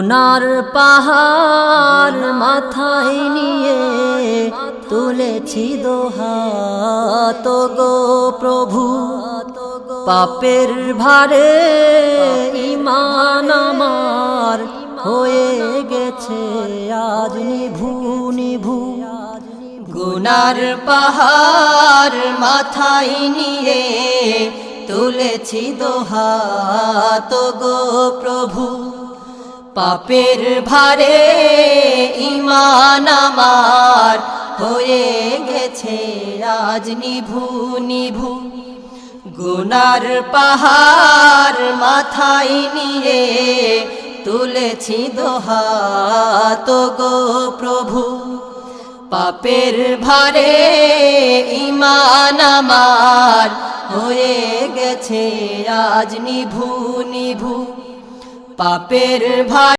গুনার পাহাড় মাথায় নিয়ে তুলেছি দোহাত গো প্রভু। পাপের ভারে ঈমান আমার হয়ে গেছে আজ নিভু নিভু। গুনার পাহাড় মাথায় নিয়ে তুলেছি দোহাত গো প্রভু। পাপের ভারে ঈমান আমার হয়ে গেছে আজ নিভু নিভু। গুনার পাহাড় মাথায় নিয়ে তুলেছি দোহাত গো প্রভু। পাপের ভারে ঈমান আমার হয়ে গেছে আজ নিভু নিভু। পাপের ভারে